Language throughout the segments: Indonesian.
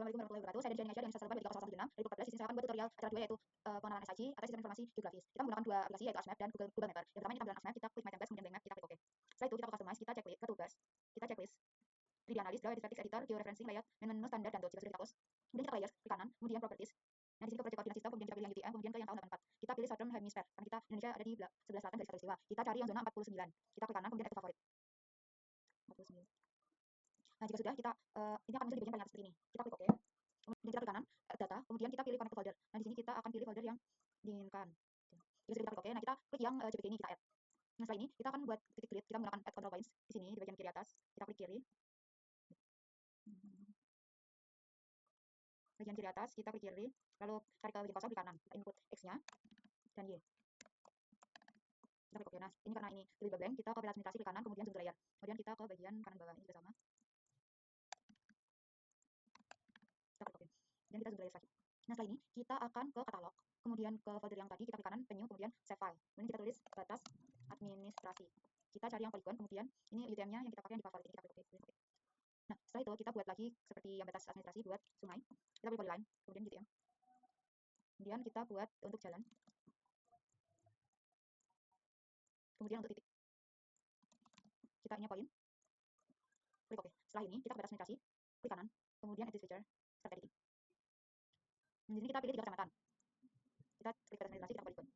Assalamualaikum warahmatullahi wabarakatuh. Saya Daniel Aisyah dengan Sastra 30116 dari Google Plus. Di sini saya akan buat tutorial acara 2 yaitu pengenalan SIG atau sistem informasi geografis. Kita menggunakan dua aplikasi yaitu ASMAP dan Google Mapper. Yang pertama kita menggunakan ASMAP, kita klik My Templates, kemudian Bank Map, kita klik OK. Setelah itu kita ke Customize, kita cek ke Toolbars, kita checklist, 3D Analysis, Draw Graphics Editor, Georeferencing, Layout, menu standar dan dot. Jika sudah kita close, kemudian kita ke Layers, klik kanan, kemudian Properties. Nah, di sini ke Project Coordinate System, kemudian kita pilih yang UTM, kemudian ke yang tahun 84. Kita pilih Southern Hemisphere, karena kita Indonesia ada di sebelah selatan dari Khatulistiwa. Kita cari yang zona 49. Kita klik kanan, kemudian Add to Favorite. 49. Nah, jika sudah kita ini akan muncul di bagian paling atas seperti ini. Kita klik OK. Kemudian kita klik kanan, data, kemudian kita pilih connect to folder. Nah, di sini kita akan pilih folder yang diinginkan. Jika sudah kita klik OK, nah kita klik yang JPG ini, kita add. Nah, setelah ini kita akan buat titik grid, kita menggunakan add control points di sini di bagian kiri atas. Kita klik kiri. Bagian kiri atas, kita klik kiri, lalu tarik ke bagian kosong, klik kanan, kita input X-nya dan Y. Kita klik OK. Nah, ini karena ini lebih blank, kita ke peta administrasi, klik kanan, kemudian zoom to layer. Kemudian kita ke bagian kanan bawah, ini juga sama. Kita klik OK. Dan kita zoom to layer lagi. Nah, setelah ini kita akan ke katalog, kemudian ke folder yang tadi, kita klik kanan, menu, kemudian save file. Kemudian kita tulis batas administrasi. Kita cari yang polygon, kemudian ini UTM-nya yang kita pakai yang di favorit ini, kita klik OK. Nah, setelah itu kita buat lagi seperti yang batas administrasi buat sungai. Kita pilih polyline, kemudian UTM. Kemudian kita buat untuk jalan. Kemudian untuk titik. Kita ini poin. Klik OK. Setelah ini kita ke batas administrasi, klik kanan, kemudian edit feature, start editing. Di sini kita pilih 3 kecamatan. Kita klik batas administrasi, kita polygon.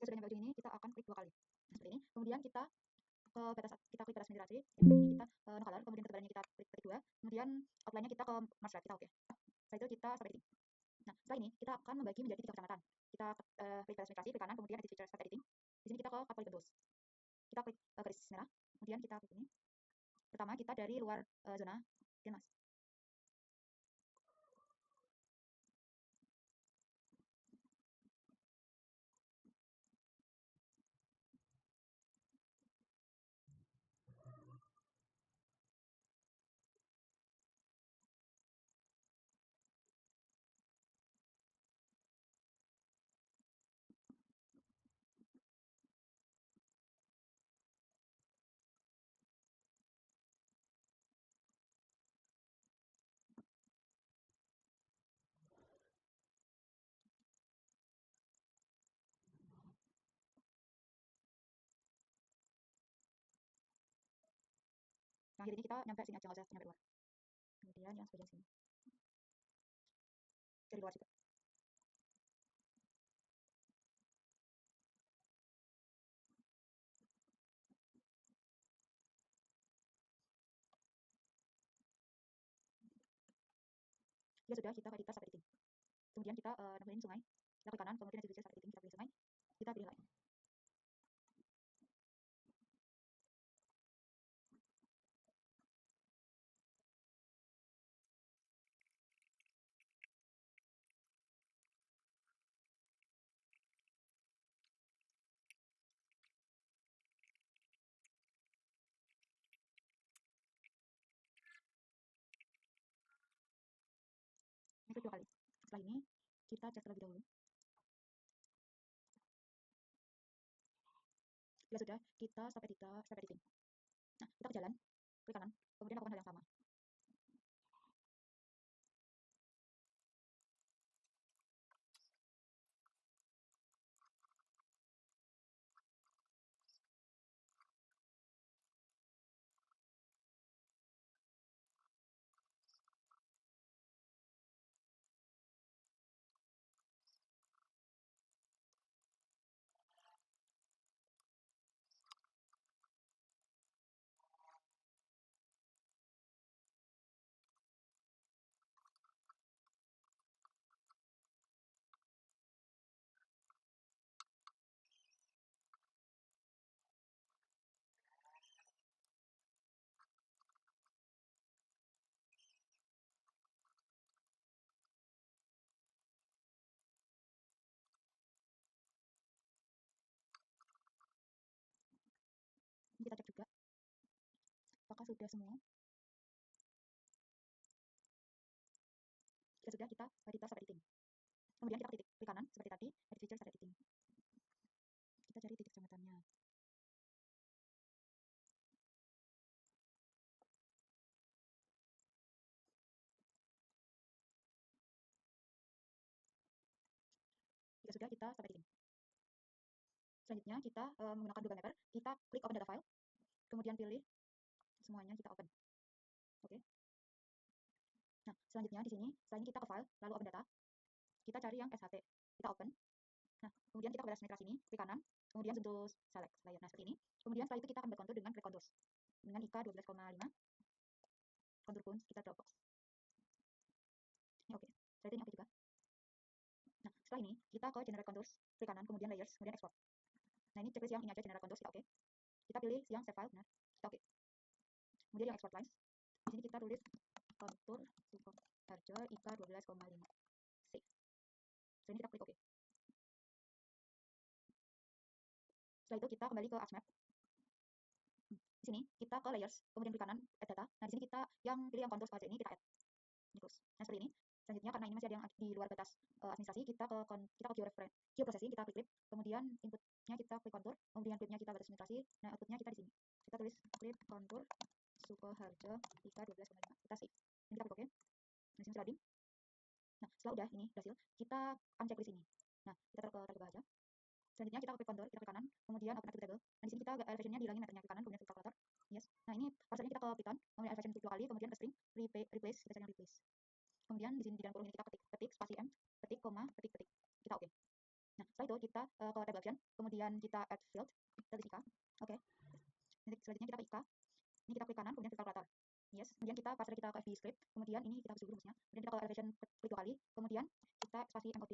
Jika sudah nyampe ujung ini, kita akan klik 2 kali. Nah, seperti ini. Kemudian kita klik batas administrasi. Yang ini kita no color, kemudian ketebalannya kita klik 2, kemudian outline-nya kita ke merge wrap, kita OK. Setelah itu kita sampai editing. Nah, setelah ini kita akan membagi menjadi 3 kecamatan. Kita klik batas administrasi, klik kanan, kemudian edit feature, start editing. Di sini kita ke polygon tools. Kita klik garis merah, kemudian kita klik ini. Pertama kita dari luar zona, kemudian mas. Nah, akhirnya kita nyampe sini aja, nggak usah nyampe luar. Kemudian yang sebagian sini. Dari luar juga. Ya sudah, kita ke editor start editing. Kemudian kita nemuin sungai. Kita klik kanan, kemudian edit feature start editing, kita pilih sungai. Kita pilih line. Ini klik 2 kali. Setelah ini kita cek terlebih dahulu. Bila sudah, kita stop editing. Nah, kita ke jalan, klik kanan, kemudian lakukan hal yang sama. Kita cek juga apakah sudah semua. Jika sudah, kita editor start editing. Kemudian kita klik kanan seperti tadi, edit feature start editing. Kita cari titik kecamatannya. Jika sudah, kita start editing. Selanjutnya kita menggunakan Google Mapper, kita klik open data file, kemudian pilih semuanya, kita open. Oke. Nah, selanjutnya di sini, selanjutnya kita ke file, lalu open data. Kita cari yang SHT, kita open. Nah, kemudian kita ke garis merah sini, klik kanan, kemudian zoom to select layer. Nah, seperti ini. Kemudian setelah itu kita akan berkontur dengan klik contours. Dengan IK 12,5. Kontur pun kita Dropbox. Ini oke. Setelah itu ini oke juga. Nah, setelah ini kita ke generate contours, klik kanan, kemudian layers, kemudian export. Nah, ini checklist yang ini aja generate contours, kita oke. Kita pilih yang save file, benar. Kita oke. Kemudian yang export lines. Di sini kita tulis kontur Sukoharjo IK 12,5. Save. Setelah ini kita klik oke. Setelah itu kita kembali ke ArcMap. Di sini kita ke layers, kemudian klik kanan add data. Nah, di sini kita yang pilih yang contours file ini kita add. Ini terus. Nah, seperti ini. Selanjutnya karena ini masih ada yang di luar batas administrasi, kita ke geoprocessing, kita klik clip, kemudian inputnya kita klik kontur, kemudian clipnya kita batas administrasi. Nah, outputnya kita di sini. Kita tulis clip kontur Sukoharjo IK 12,5. Kita save. Ini kita klik oke. Nah, di sini loading. Nah, setelah udah ini berhasil, kita uncheck list ini. Nah, kita terbuka aja. Selanjutnya kita klik kontur, kita klik kanan, kemudian open attribute table. Nah, di sini kita elevationnya dihilangin meternya, klik kanan, kemudian klik kalkulator. Yes. Nah, ini parsernya kita ke Python, kemudian elevation klik 2 kali, kemudian ke string, replace, kita cari yang replace. Kemudian di sini di dalam kolom ini kita ketik spasi m, ketik koma, ketik. Kita oke. Nah, setelah itu kita ke table option, kemudian kita add field, kita klik IK. Oke. Selanjutnya kita ke IK. Ini kita klik kanan, kemudian klik kalkulator. Yes. Kemudian kita parser kita ke FB script, kemudian ini kita hapus dulu rumusnya. Kemudian kita ke elevation klik 2 kali, kemudian kita spasi MOD.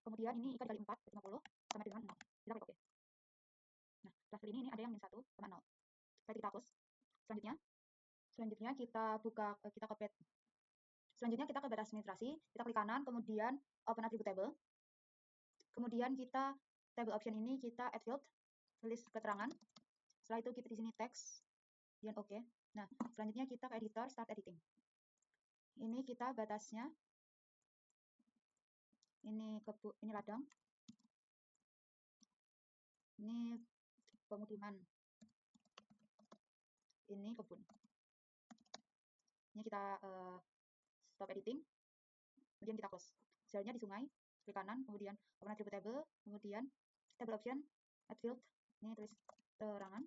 Kemudian ini IK dikali 4, 50 sama dengan 0. Kita klik oke. Nah, setelah ini ada yang min 1 sama 0. Setelah kita hapus. Selanjutnya kita buka, kita copy. Selanjutnya kita ke batas administrasi, kita klik kanan, kemudian open attribute table. Kemudian kita table option ini kita add field, tulis keterangan. Setelah itu kita di sini text, dan oke. Nah, selanjutnya kita ke editor, start editing. Ini kita batasnya. Ini ladang. Ini pemukiman. Ini kebun. Ini kita stop editing, kemudian kita close. Misalnya di sungai, klik kanan, kemudian open attribute table, kemudian table option, add field, ini tulis keterangan,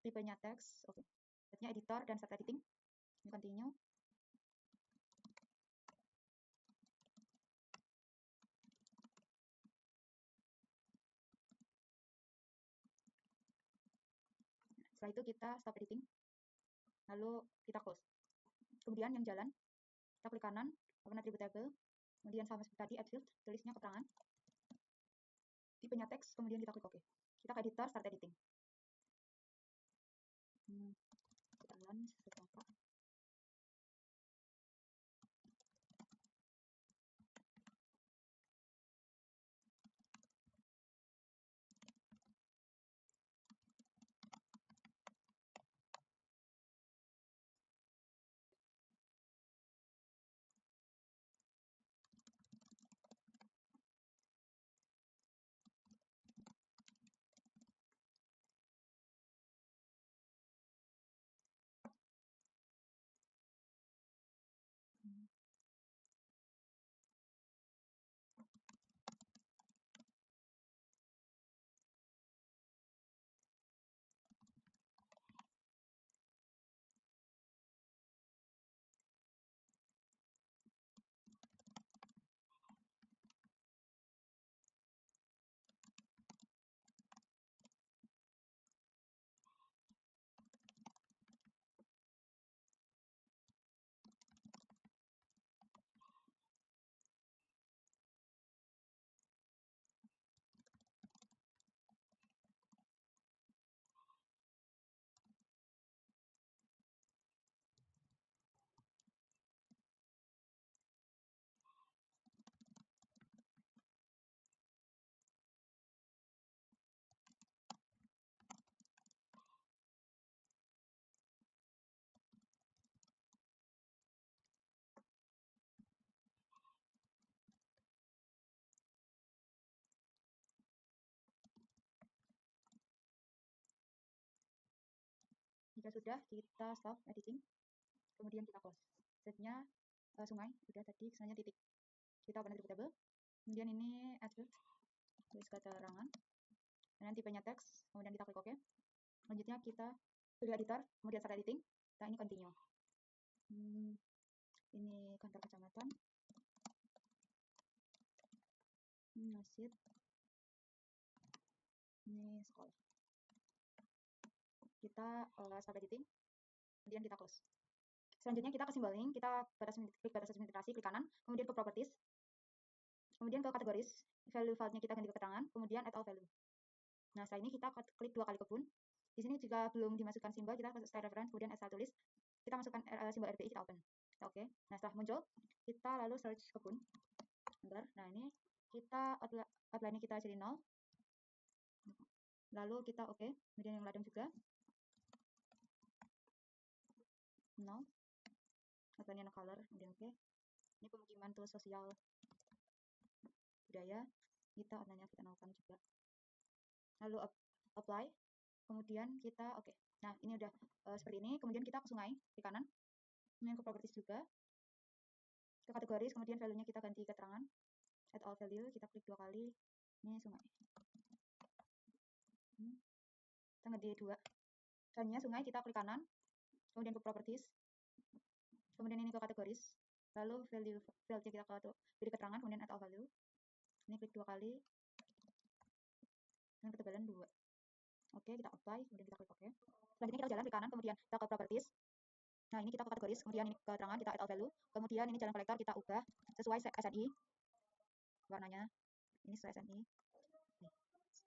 tipenya text, oke. Selanjutnya editor dan start editing, ini continue. Setelah itu kita stop editing, lalu kita close. Kemudian yang jalan, kita klik kanan, open attribute table, kemudian sama seperti tadi, add field, tulisnya keterangan, tipenya text, kemudian kita klik OK. Kita ke editor, start editing. Kita ulang seperti apa. Jika sudah, kita stop editing, kemudian kita close. Setnya sungai, sudah tadi kesannya titik. Kita open attribute table, kemudian ini attribute, tulis keterangan, dan tipenya teks, kemudian kita klik OK. Selanjutnya kita pilih editor, kemudian start editing, nah ini continue. Ini kantor kecamatan, ini masjid, ini sekolah. Kita stop editing, kemudian kita close. Selanjutnya kita ke symboling, kita klik batas administrasi, klik kanan, kemudian ke properties, kemudian ke kategoris, value file-nya kita ganti ke keterangan, kemudian add all value. Nah, setelah ini kita klik 2 kali kebun. Di sini jika belum dimasukkan simbol, kita ke style reference, kemudian asal tulis, kita masukkan simbol RBI, kita open. Oke. Nah, setelah muncul, kita lalu search kebun. Bentar. Nah, ini kita outline-nya kita jadi 0. Lalu kita oke, kemudian yang ladang juga 0. Outline-nya no color, kemudian oke. Ini pemukiman tuh sosial budaya, kita outline-nya kita nolkan juga. Lalu apply, kemudian kita oke. Nah, ini udah seperti ini. Kemudian kita ke sungai di kanan, kemudian ke properties juga, ke kategoris, kemudian value-nya kita ganti keterangan, add all value, kita klik 2 kali. Ini sungai. Kita ganti 2. Selanjutnya sungai kita klik kanan, kemudian ke properties, kemudian ini ke kategoris, lalu value kita pilih keterangan, kemudian add all value. Ini klik 2 kali, dan ketebalan 2. Oke, kita apply, kemudian kita klik OK. Selanjutnya kita jalan ke kanan, kemudian kita ke properties. Nah, ini kita ke kategoris, kemudian ini keterangan, kita add all value. Kemudian ini jalan kolektor kita ubah sesuai SNI. Warnanya ini sesuai SNI. Nih,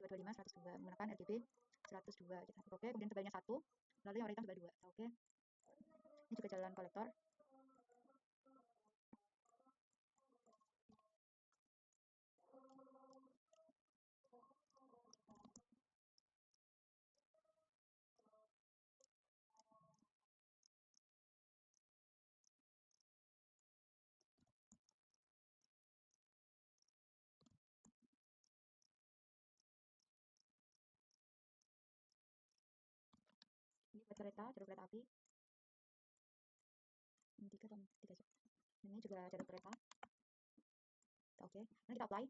225 102 menggunakan RGB 102. Kita klik OK, kemudian tebalnya 1. Lalu yang warna hitam juga 2. Oke. Ini juga jalan kolektor. Ini buat kereta, jalur kereta api. Ini 3 atau 3 aja. Ini juga jalur kereta. Oke. Nah, kita apply.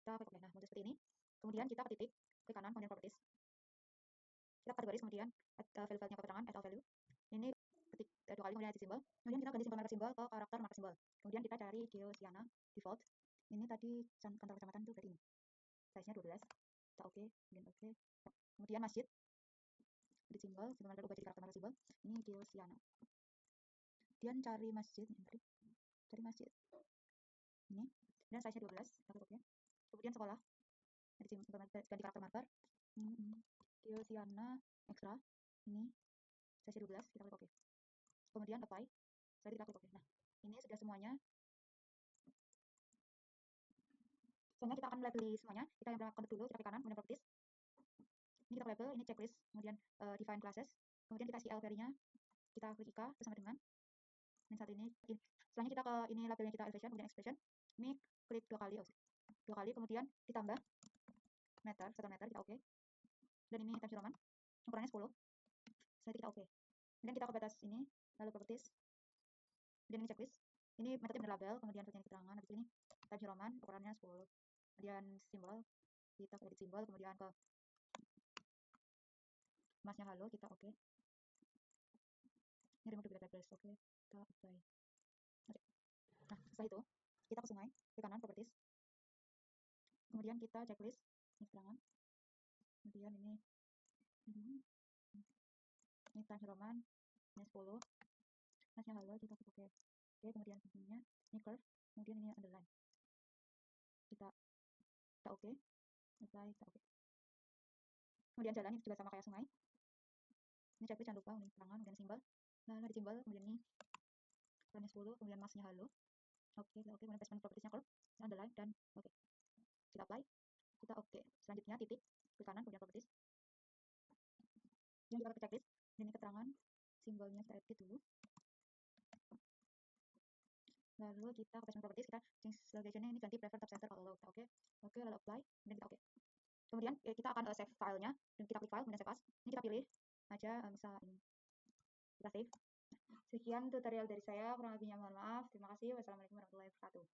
Kita klik OK. Nah, muncul seperti ini. Kemudian kita ke titik, klik kanan, kemudian properties. Kita kategoris, kemudian value-nya ke keterangan, add all value. Ini ketik 2 kali, kemudian edit simbol. Kemudian kita ganti simbol marker simbol ke karakter marker simbol. Kemudian kita cari Geosiana default. Ini tadi kantor kecamatan itu berarti ini. Size-nya 12. Kita oke, kemudian oke. Kemudian masjid. Edit simbol marker ubah jadi karakter marker simbol. Ini Geosiana. Kemudian cari masjid, cari masjid. Ini. Dan size-nya 12. Kita klik oke. Kemudian sekolah. Edit simbol ganti karakter marker. Geosiana extra. Ini size 12, kita klik OK. Kemudian apply, jadi kita klik OK. Nah, ini sudah semuanya. Soalnya kita akan label semuanya. Kita yang pertama dulu, kita klik kanan, kemudian properties. Ini kita label, ini checklist, kemudian define classes. Kemudian kita CL query-nya, kita klik IK bersama dengan. Dan saat ini, selanjutnya kita ke ini labelnya kita elevation, kemudian expression. Ini klik 2 kali, 2 kali, kemudian ditambah meter, 1 meter, kita OK. Dan ini Times New Roman, ukurannya 10. Setelah kita OK. Kemudian kita ke batas ini, lalu properties. Kemudian ini checklist. Ini metode berlabel, kemudian bagian keterangan, habis ini Times New Roman, ukurannya 10. Kemudian simbol, kita edit simbol, kemudian ke masnya halo, kita OK. Ini remove duplicate labels, OK. Kita apply. Oke. Nah, setelah itu, kita ke sungai, ke kanan, properties. Kemudian kita checklist, ini keterangan. Kemudian ini Times New Roman, ini 10. Masnya halo, kita klik OK. Oke, kemudian ini curve, kemudian ini underline. Kita OK, apply, kita OK. Kemudian jalan ini juga sama kayak sungai. Ini checklist, jangan lupa ini keterangan, kemudian simbol. Nah, ada simbol, kemudian ini warnanya 10, kemudian masnya halo. Oke, kemudian placement propertiesnya curve, underline, dan oke. Kita apply, kita oke. Selanjutnya titik, ke kanan, kemudian properties. Yang kita ke checklist, ini keterangan, simbolnya kita edit dulu. Lalu kita ke placement properties, kita change location-nya ini ganti prefer top center all allowed. Oke, lalu apply, dan kita oke. Kemudian kita akan save filenya, dan kita klik file, kemudian save as. Ini kita pilih aja misal ini. kita save. Sekian tutorial dari saya, kurang lebihnya mohon maaf. Terima kasih. Wassalamualaikum warahmatullahi wabarakatuh.